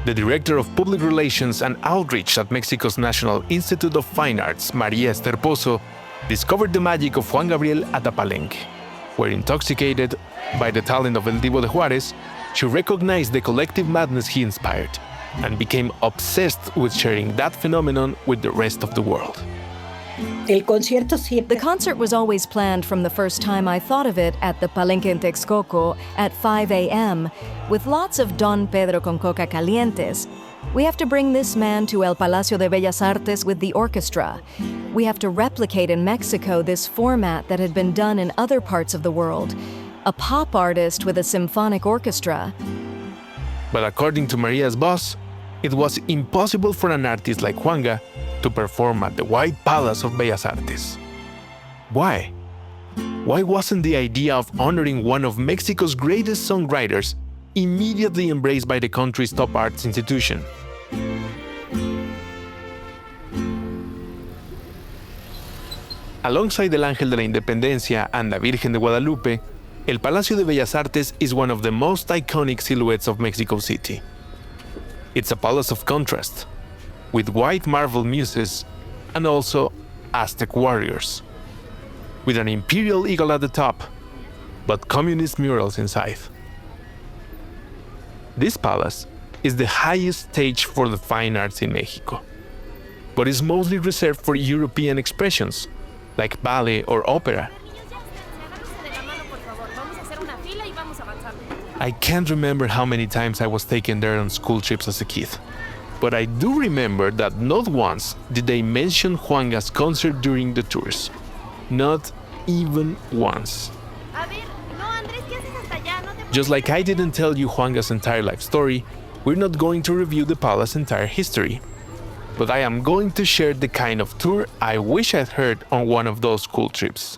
The director of Public Relations and Outreach at Mexico's National Institute of Fine Arts, María Esther Pozo, discovered the magic of Juan Gabriel at a palenque, where, intoxicated by the talent of El Divo de Juárez, she recognized the collective madness he inspired and became obsessed with sharing that phenomenon with the rest of the world. The concert was always planned from the first time I thought of it at the Palenque in Texcoco at 5 a.m. with lots of Don Pedro con Coca Calientes. We have to bring this man to El Palacio de Bellas Artes with the orchestra. We have to replicate in Mexico this format that had been done in other parts of the world. A pop artist with a symphonic orchestra. But according to Maria's boss, it was impossible for an artist like Juanga to perform at the White Palace of Bellas Artes. Why? Why wasn't the idea of honoring one of Mexico's greatest songwriters immediately embraced by the country's top arts institution? Alongside El Ángel de la Independencia and La Virgen de Guadalupe, El Palacio de Bellas Artes is one of the most iconic silhouettes of Mexico City. It's a palace of contrast, with white marble muses and also Aztec warriors, with an imperial eagle at the top, but communist murals inside. This palace is the highest stage for the fine arts in Mexico, but is mostly reserved for European expressions, like ballet or opera. I can't remember how many times I was taken there on school trips as a kid, but I do remember that not once did they mention Juanga's concert during the tours. Not even once. Just like I didn't tell you Juanga's entire life story, we're not going to review the palace's entire history. But I am going to share the kind of tour I wish I'd heard on one of those school trips.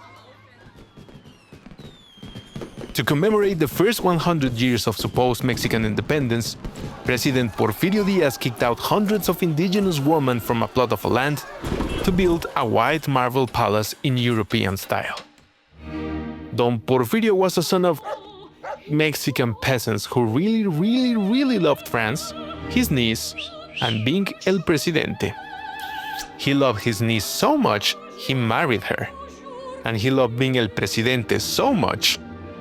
To commemorate the first 100 years of supposed Mexican independence, President Porfirio Díaz kicked out hundreds of indigenous women from a plot of land to build a white marble palace in European style. Don Porfirio was a son of Mexican peasants who really loved France, his niece, and being El Presidente. He loved his niece so much, he married her. And he loved being El Presidente so much,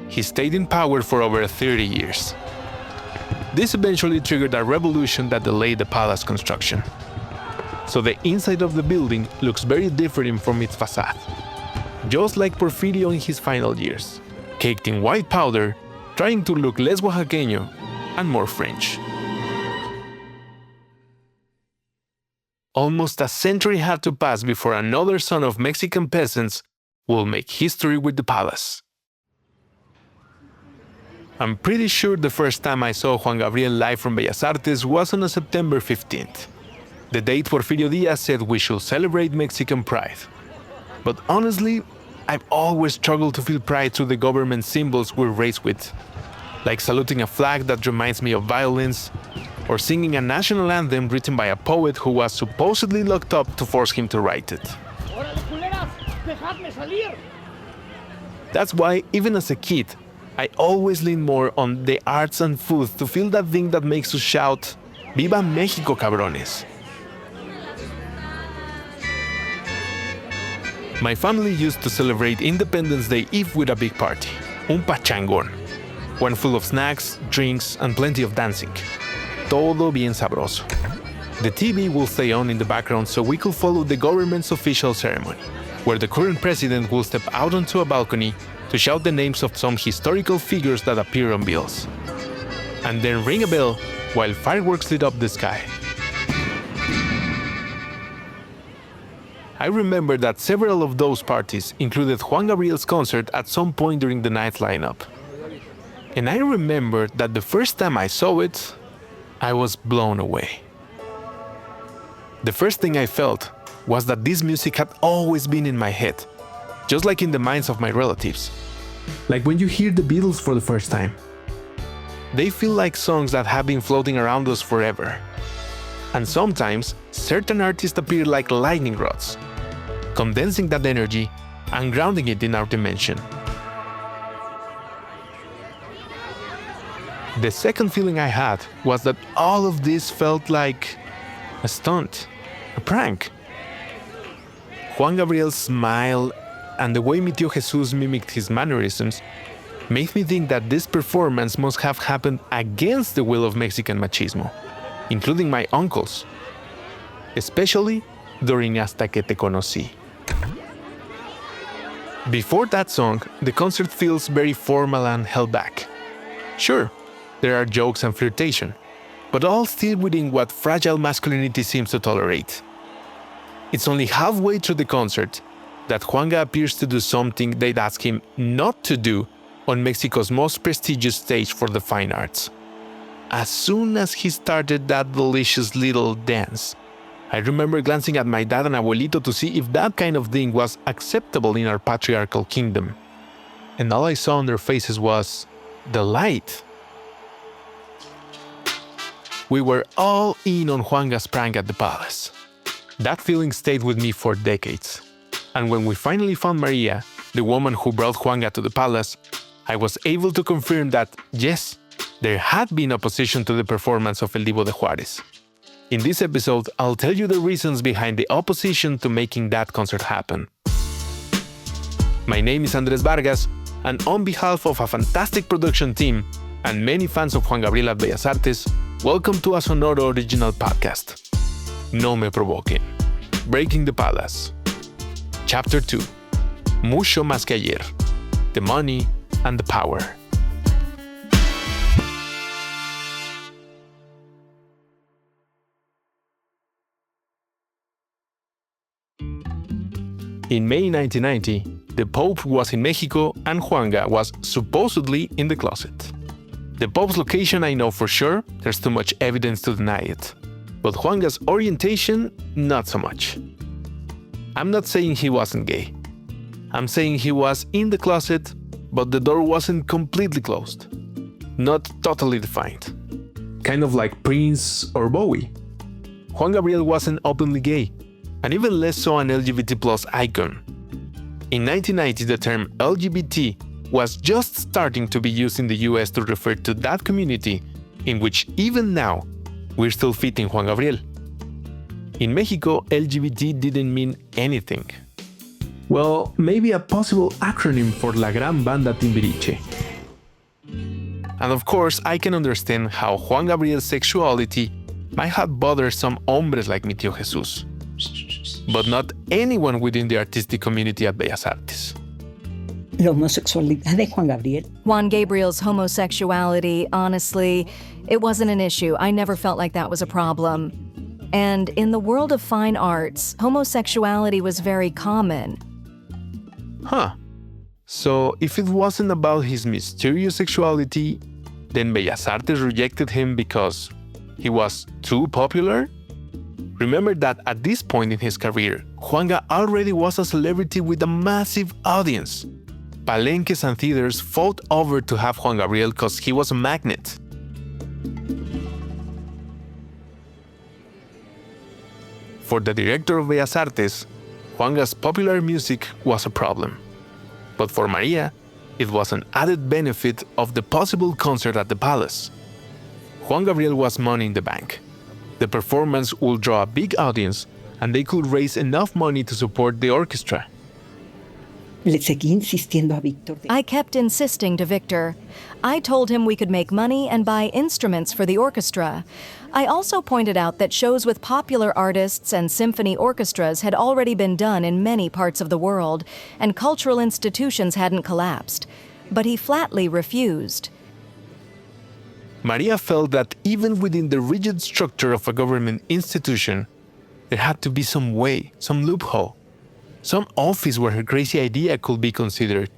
he stayed in power for over 30 years. This eventually triggered a revolution that delayed the palace construction. So the inside of the building looks very different from its facade. Just like Porfirio in his final years, caked in white powder, trying to look less Oaxaqueño and more French. Almost a century had to pass before another son of Mexican peasants will make history with the palace. I'm pretty sure the first time I saw Juan Gabriel live from Bellas Artes was on a September 15th, the date Porfirio Díaz said we should celebrate Mexican pride. But honestly, I've always struggled to feel pride through the government symbols we're raised with, like saluting a flag that reminds me of violence, or singing a national anthem written by a poet who was supposedly locked up to force him to write it. That's why, even as a kid, I always lean more on the arts and food to feel that thing that makes us shout, "Viva México, cabrones!" My family used to celebrate Independence Day Eve with a big party, un pachangón, one full of snacks, drinks, and plenty of dancing. Todo bien sabroso. The TV will stay on in the background so we could follow the government's official ceremony, where the current president will step out onto a balcony to shout the names of some historical figures that appear on bills, and then ring a bell while fireworks lit up the sky. I remember that several of those parties included Juan Gabriel's concert at some point during the night's lineup. And I remember that the first time I saw it, I was blown away. The first thing I felt was that this music had always been in my head, just like in the minds of my relatives. Like when you hear the Beatles for the first time. They feel like songs that have been floating around us forever. And sometimes, certain artists appear like lightning rods, condensing that energy and grounding it in our dimension. The second feeling I had was that all of this felt like a stunt, a prank. Juan Gabriel's smile and the way mi tío Jesus mimicked his mannerisms made me think that this performance must have happened against the will of Mexican machismo, including my uncles, especially during Hasta que te conocí. Before that song, the concert feels very formal and held back. Sure, there are jokes and flirtation, but all still within what fragile masculinity seems to tolerate. It's only halfway through the concert that Juanga appears to do something they'd ask him not to do on Mexico's most prestigious stage for the fine arts. As soon as he started that delicious little dance, I remember glancing at my dad and abuelito to see if that kind of thing was acceptable in our patriarchal kingdom. And all I saw on their faces was delight. We were all in on Juanga's prank at the palace. That feeling stayed with me for decades. And when we finally found Maria, the woman who brought Juanga to the palace, I was able to confirm that, yes, there had been opposition to the performance of El Divo de Juárez. In this episode, I'll tell you the reasons behind the opposition to making that concert happen. My name is Andres Vargas, and on behalf of a fantastic production team and many fans of Juan Gabriel at Bellas Artes, welcome to a Sonoro original podcast. No me provoquen. Breaking the Palace. Chapter 2. Mucho más que ayer. The money and the power. In May 1990, the Pope was in Mexico and Juanga was supposedly in the closet. The Pope's location I know for sure, there's too much evidence to deny it. But Juanga's orientation, not so much. I'm not saying he wasn't gay. I'm saying he was in the closet, but the door wasn't completely closed. Not totally defined. Kind of like Prince or Bowie. Juan Gabriel wasn't openly gay, and even less so an LGBT+ icon. In 1990, the term LGBT was just starting to be used in the US to refer to that community in which even now, we're still fitting Juan Gabriel. In Mexico, LGBT didn't mean anything. Well, maybe a possible acronym for La Gran Banda Timbiriche. And of course, I can understand how Juan Gabriel's sexuality might have bothered some hombres like mi tío Jesus, but not anyone within the artistic community at Bellas Artes. La homosexualidad de Juan Gabriel. Juan Gabriel's homosexuality, honestly, it wasn't an issue. I never felt like that was a problem. And in the world of fine arts, homosexuality was very common. Huh. So if it wasn't about his mysterious sexuality, then Bellas Artes rejected him because he was too popular? Remember that at this point in his career, Juanga already was a celebrity with a massive audience. Palenques and theaters fought over to have Juan Gabriel because he was a magnet. For the director of Bellas Artes, Juanga's popular music was a problem. But for Maria, it was an added benefit of the possible concert at the palace. Juan Gabriel was money in the bank. The performance would draw a big audience, and they could raise enough money to support the orchestra. Le seguí insistiendo a Víctor. I kept insisting to Victor. I told him we could make money and buy instruments for the orchestra. I also pointed out that shows with popular artists and symphony orchestras had already been done in many parts of the world, and cultural institutions hadn't collapsed. But he flatly refused. Maria felt that even within the rigid structure of a government institution, there had to be some way, some loophole, some office where her crazy idea could be considered.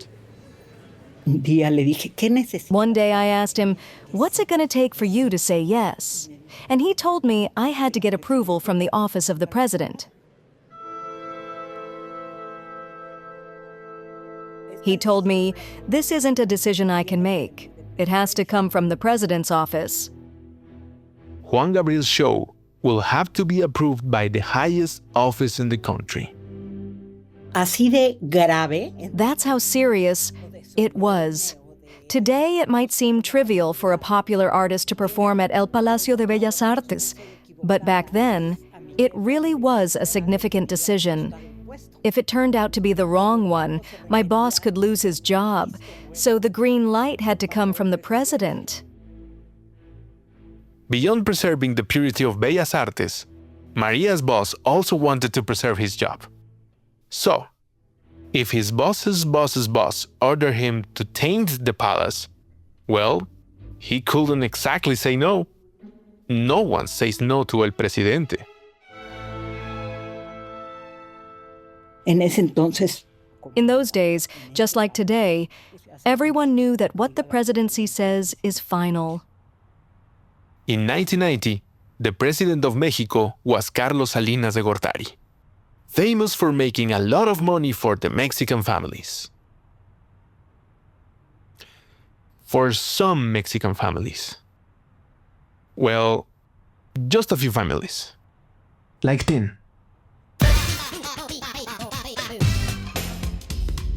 Un día le dije, ¿qué necesitas? One day I asked him, "What's it going to take for you to say yes?" And he told me I had to get approval from the office of the president. He told me, "This isn't a decision I can make. It has to come from the president's office." Juan Gabriel's show will have to be approved by the highest office in the country. Así de grave. That's how serious it was. Today, it might seem trivial for a popular artist to perform at El Palacio de Bellas Artes, but back then, it really was a significant decision. If it turned out to be the wrong one, my boss could lose his job, so the green light had to come from the president. Beyond preserving the purity of Bellas Artes, Maria's boss also wanted to preserve his job. So, if his boss's boss's boss ordered him to taint the palace, well, he couldn't exactly say no. No one says no to el presidente. En ese entonces, In those days, just like today, everyone knew that what the presidency says is final. In 1990, the president of Mexico was Carlos Salinas de Gortari, famous for making a lot of money for the Mexican families. For some Mexican families. Well, just a few families. Like 10.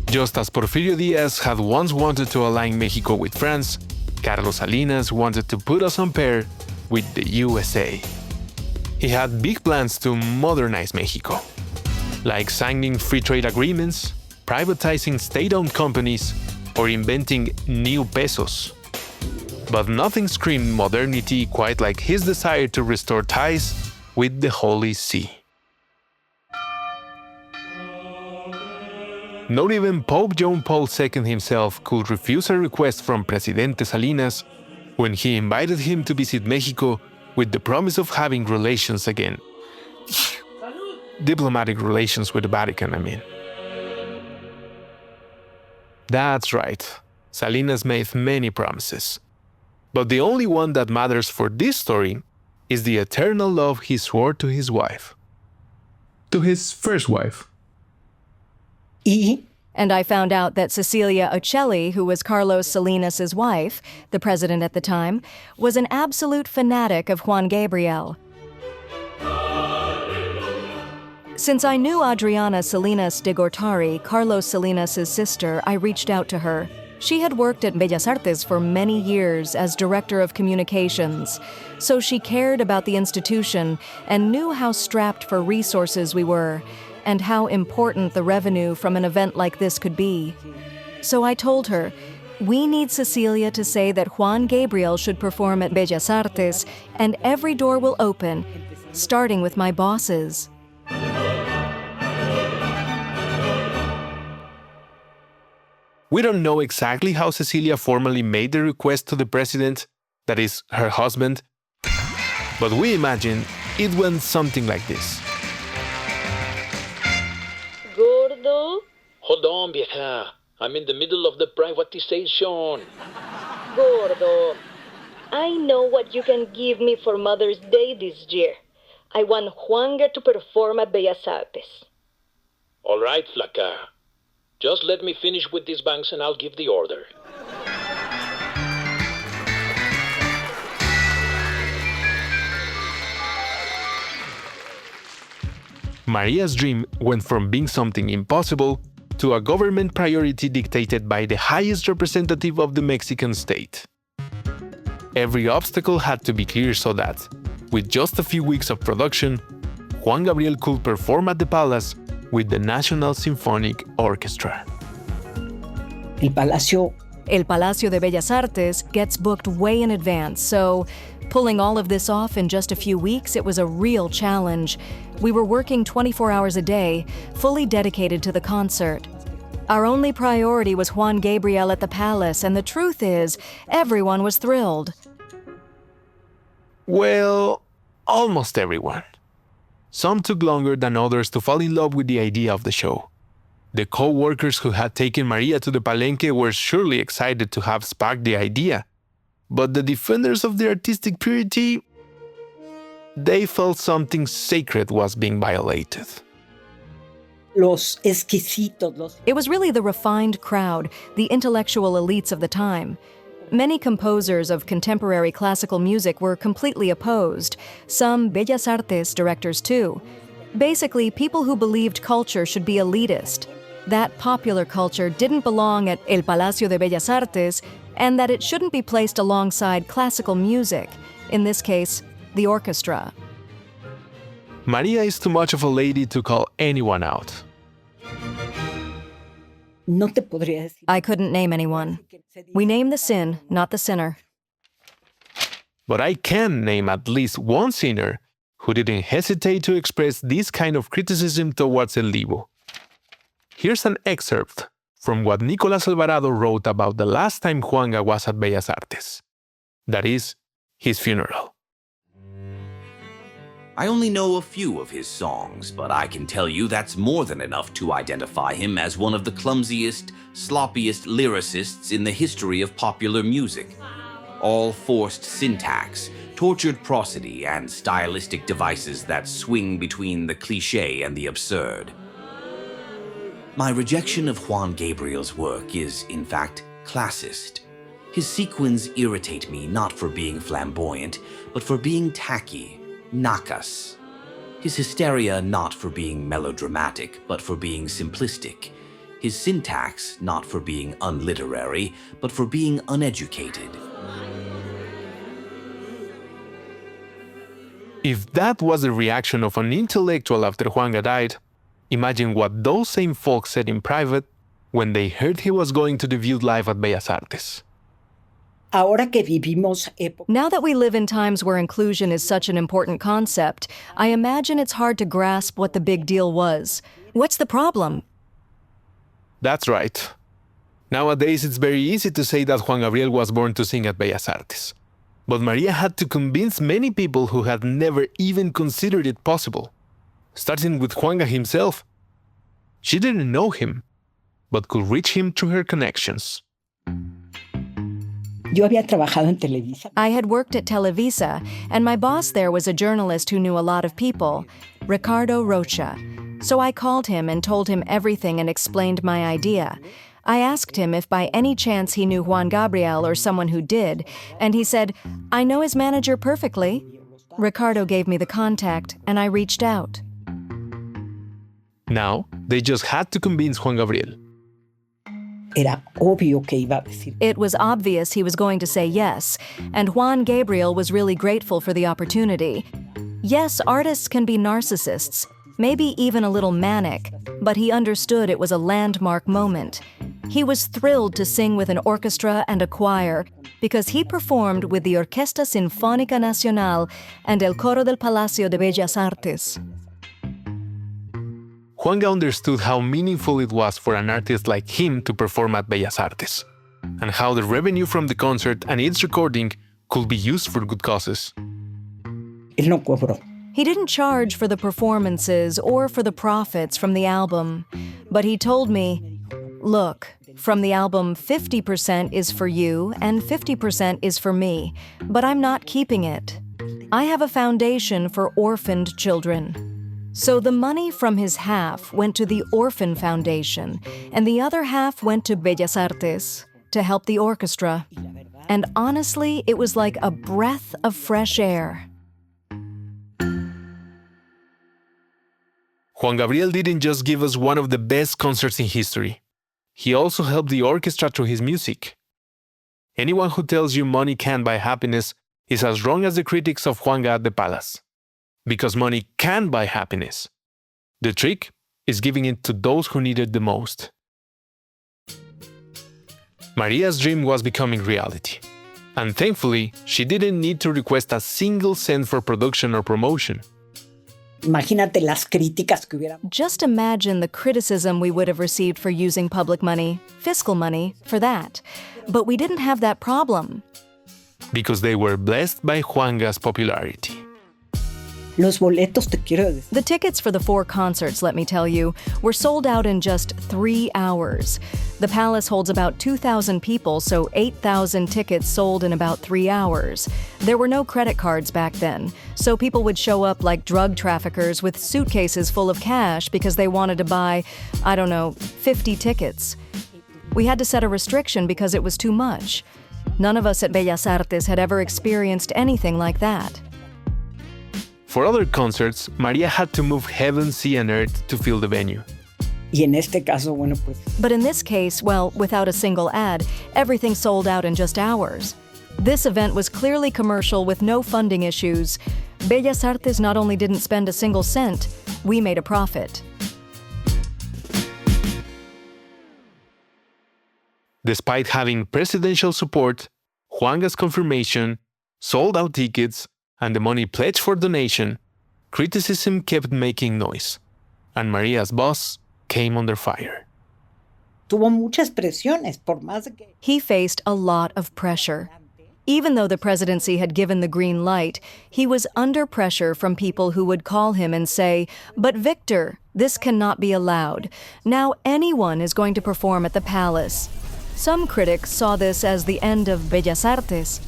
Just as Porfirio Diaz had once wanted to align Mexico with France, Carlos Salinas wanted to put us on par with the USA. He had big plans to modernize Mexico, like signing free trade agreements, privatizing state-owned companies, or inventing new pesos. But nothing screamed modernity quite like his desire to restore ties with the Holy See. Not even Pope John Paul II himself could refuse a request from Presidente Salinas when he invited him to visit Mexico with the promise of having relations again. Diplomatic relations with the Vatican, I mean. That's right. Salinas made many promises. But the only one that matters for this story is the eternal love he swore to his wife. To his first wife. And I found out that Cecilia Ocelli, who was Carlos Salinas' wife, the president at the time, was an absolute fanatic of Juan Gabriel. Since I knew Adriana Salinas de Gortari, Carlos Salinas' sister, I reached out to her. She had worked at Bellas Artes for many years as director of communications, so she cared about the institution and knew how strapped for resources we were, and how important the revenue from an event like this could be. So I told her, we need Cecilia to say that Juan Gabriel should perform at Bellas Artes, and every door will open, starting with my bosses. We don't know exactly how Cecilia formally made the request to the president, that is, her husband, but we imagine it went something like this. Gordo? Hold on, vieja. I'm in the middle of the privatization. Gordo, I know what you can give me for Mother's Day this year. I want Juanga to perform at Bellas Artes. All right, flaca. Just let me finish with these banks and I'll give the order. Maria's dream went from being something impossible to a government priority dictated by the highest representative of the Mexican state. Every obstacle had to be cleared so that, with just a few weeks of production, Juan Gabriel could perform at the palace with the National Symphonic Orchestra. el Palacio, El Palacio de Bellas Artes gets booked way in advance, so pulling all of this off in just a few weeks, it was a real challenge. We were working 24 hours a day, fully dedicated to the concert. Our only priority was Juan Gabriel at the palace, and the truth is, everyone was thrilled. Well, almost everyone. Some took longer than others to fall in love with the idea of the show. The co-workers who had taken Maria to the Palenque were surely excited to have sparked the idea. But the defenders of the artistic purity, they felt something sacred was being violated. los exquisitos, It was really the refined crowd, the intellectual elites of the time. Many composers of contemporary classical music were completely opposed, some Bellas Artes directors too. Basically, people who believed culture should be elitist. that popular culture didn't belong at El Palacio de Bellas Artes and that it shouldn't be placed alongside classical music, in this case, the orchestra. Maria is too much of a lady to call anyone out. No te podría decir. I couldn't name anyone. We name the sin, not the sinner. But I can name at least one sinner who didn't hesitate to express this kind of criticism towards El Divo. Here's an excerpt from what Nicolás Alvarado wrote about the last time Juanga was at Bellas Artes. That is, his funeral. I only know a few of his songs, but I can tell you that's more than enough to identify him as one of the clumsiest, sloppiest lyricists in the history of popular music. All forced syntax, tortured prosody, and stylistic devices that swing between the cliché and the absurd. My rejection of Juan Gabriel's work is, in fact, classist. His sequins irritate me not for being flamboyant, but for being tacky, nakas. His hysteria not for being melodramatic, but for being simplistic. His syntax not for being unliterary, but for being uneducated. If that was the reaction of an intellectual after Juanga died, imagine what those same folks said in private when they heard he was going to debut live at Bellas Artes. Ahora que vivimos Now that we live in times where inclusion is such an important concept, I imagine it's hard to grasp what the big deal was. What's the problem? That's right. Nowadays, it's very easy to say that Juan Gabriel was born to sing at Bellas Artes. But Maria had to convince many people who had never even considered it possible, starting with Juanga himself. She didn't know him, but could reach him through her connections. Yo había trabajado en Televisa. I had worked at Televisa, and my boss there was a journalist who knew a lot of people, Ricardo Rocha. So I called him and told him everything and explained my idea. I asked him if by any chance he knew Juan Gabriel or someone who did, and he said, "I know his manager perfectly." Ricardo gave me the contact, and I reached out. Now, they just had to convince Juan Gabriel. Era obvio que iba a decir. It was obvious he was going to say yes, and Juan Gabriel was really grateful for the opportunity. Yes, artists can be narcissists, maybe even a little manic, but he understood it was a landmark moment. He was thrilled to sing with an orchestra and a choir because he performed with the Orquesta Sinfónica Nacional and El Coro del Palacio de Bellas Artes. Juanga understood how meaningful it was for an artist like him to perform at Bellas Artes, and how the revenue from the concert and its recording could be used for good causes. Él no cobró. He didn't charge for the performances or for the profits from the album, but he told me, "Look, from the album 50% is for you and 50% is for me, but I'm not keeping it. I have a foundation for orphaned children." So the money from his half went to the Orphan Foundation, and the other half went to Bellas Artes to help the orchestra. And honestly, it was like a breath of fresh air. Juan Gabriel didn't just give us one of the best concerts in history. He also helped the orchestra through his music. Anyone who tells you money can't buy happiness is as wrong as the critics of Juanga at the Palace. Because money can buy happiness. The trick is giving it to those who need it the most. Maria's dream was becoming reality. And thankfully, she didn't need to request a single cent for production or promotion. Imagínate las críticas que hubiera. Just imagine the criticism we would have received for using public money, fiscal money, for that. But we didn't have that problem. Because they were blessed by Juanga's popularity. Los boletos, te quiero decir. The tickets for the 4 concerts, let me tell you, were sold out in just 3 hours. The Palace holds about 2,000 people, so 8,000 tickets sold in about 3 hours. There were no credit cards back then, so people would show up like drug traffickers with suitcases full of cash because they wanted to buy, 50 tickets. We had to set a restriction because it was too much. None of us at Bellas Artes had ever experienced anything like that. For other concerts, Maria had to move heaven, sea, and earth to fill the venue. Y en este caso, bueno, pues But in this case, well, without a single ad, everything sold out in just hours. This event was clearly commercial with no funding issues. Bellas Artes not only didn't spend a single cent, we made a profit. Despite having presidential support, Juanga's confirmation, sold-out tickets, and the money pledged for donation, criticism kept making noise, and Maria's boss came under fire. tuvo muchas presiones, por más de que... He faced a lot of pressure. Even though the presidency had given the green light, he was under pressure from people who would call him and say, "But Victor, this cannot be allowed. Now anyone is going to perform at the palace." Some critics saw this as the end of Bellas Artes.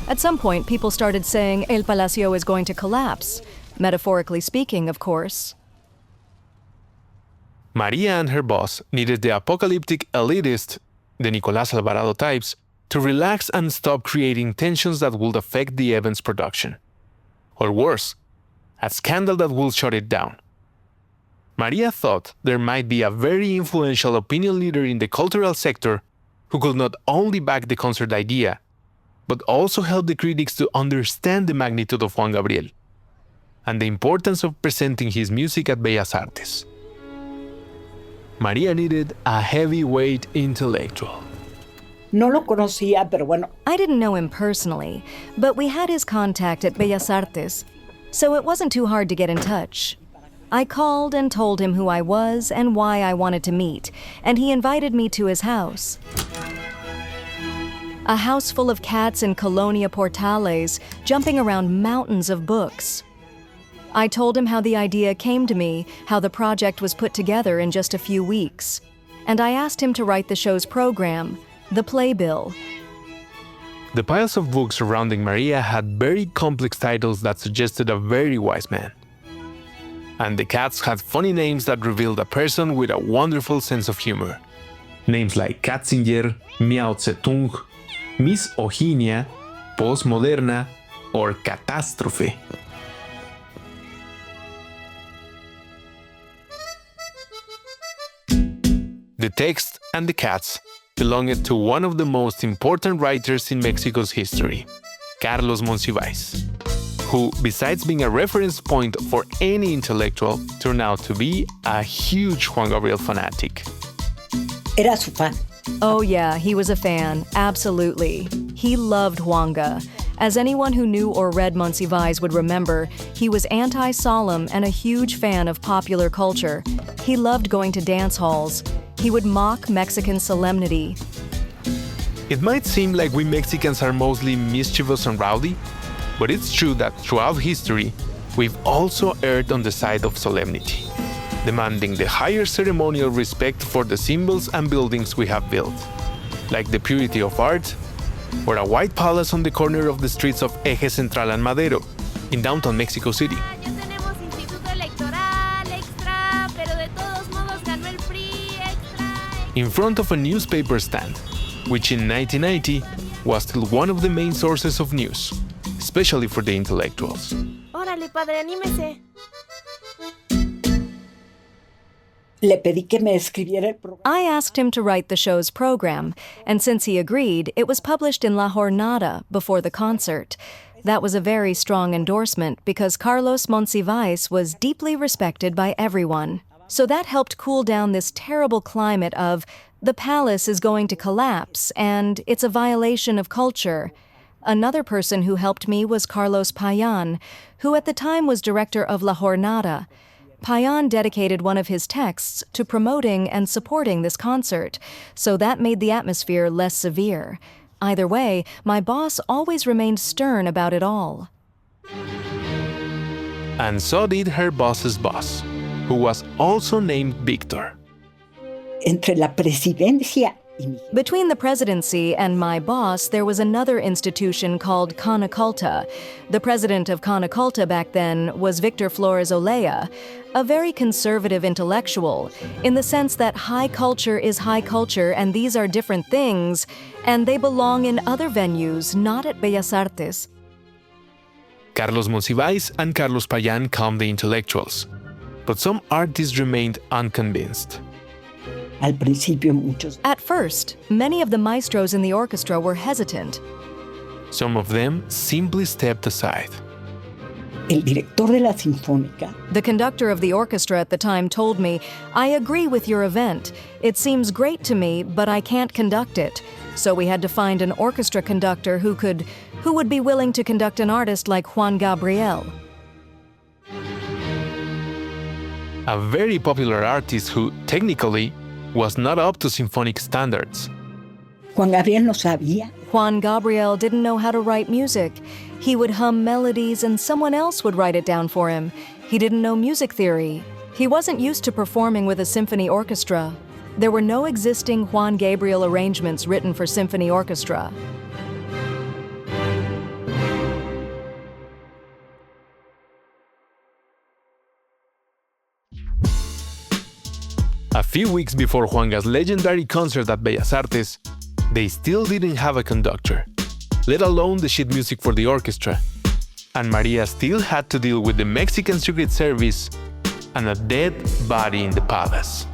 At some point, people started saying El Palacio is going to collapse, metaphorically speaking, of course. Maria and her boss needed the apocalyptic elitist, the Nicolás Alvarado types, to relax and stop creating tensions that would affect the event's production. Or worse, a scandal that would shut it down. Maria thought there might be a very influential opinion leader in the cultural sector who could not only back the concert idea, but also help the critics to understand the magnitude of Juan Gabriel and the importance of presenting his music at Bellas Artes. Maria needed a heavyweight intellectual. No lo conocía, pero bueno, I didn't know him personally, but we had his contact at Bellas Artes, so it wasn't too hard to get in touch. I called and told him who I was and why I wanted to meet, and he invited me to his house. A house full of cats in Colonia Portales, jumping around mountains of books. I told him how the idea came to me, how the project was put together in just a few weeks. And I asked him to write the show's program, the playbill. The piles of books surrounding Maria had very complex titles that suggested a very wise man. And the cats had funny names that revealed a person with a wonderful sense of humor. Names like Katzinger, Miao Tse-tung, Miss Oginia, Postmoderna, or Catástrofe. The text and the cats belonged to one of the most important writers in Mexico's history, Carlos Monsiváis, who, besides being a reference point for any intellectual, turned out to be a huge Juan Gabriel fanatic. era su fan. Oh yeah, he was a fan, absolutely. He loved Juanga. As anyone who knew or read Monsiváis would remember, he was anti-solemn and a huge fan of popular culture. He loved going to dance halls. He would mock Mexican solemnity. It might seem like we Mexicans are mostly mischievous and rowdy, but it's true that throughout history, we've also erred on the side of solemnity, demanding the higher ceremonial respect for the symbols and buildings we have built, like the purity of art, or a white palace on the corner of the streets of Eje Central and Madero, in downtown Mexico City. Ya tenemos instituto electoral extra, pero de todos modos ganó el PRI extra. In front of a newspaper stand, which in 1990 was still one of the main sources of news, especially for the intellectuals. Órale, padre, anímese. Le pedí que me escribiera el programa. I asked him to write the show's program, and since he agreed, it was published in La Jornada before the concert. That was a very strong endorsement because Carlos Monsiváis was deeply respected by everyone. So that helped cool down this terrible climate of the palace is going to collapse and it's a violation of culture. Another person who helped me was Carlos Payan, who at the time was director of La Jornada. Payan dedicated one of his texts to promoting and supporting this concert, so that made the atmosphere less severe. Either way, my boss always remained stern about it all. And so did her boss's boss, who was also named Victor. Entre la presidencia y mi... Between the presidency and my boss, there was another institution called Conaculta. The president of Conaculta back then was Victor Flores Olea, a very conservative intellectual, in the sense that high culture is high culture and these are different things, and they belong in other venues, not at Bellas Artes. Carlos Monsiváis and Carlos Payan calmed the intellectuals. but some artists remained unconvinced. Al principio muchos At first, many of the maestros in the orchestra were hesitant. Some of them simply stepped aside. El director de la Sinfónica The conductor of the orchestra at the time told me, "I agree with your event. It seems great to me, but I can't conduct it." So we had to find an orchestra conductor who would be willing to conduct an artist like Juan Gabriel. A very popular artist who, technically, was not up to symphonic standards. Juan Gabriel no sabía. Juan Gabriel didn't know how to write music. He would hum melodies and someone else would write it down for him. He didn't know music theory. He wasn't used to performing with a symphony orchestra. There were no existing Juan Gabriel arrangements written for symphony orchestra. A few weeks before Juanga's legendary concert at Bellas Artes, they still didn't have a conductor, let alone the sheet music for the orchestra. And Maria still had to deal with the Mexican Secret Service and a dead body in the palace.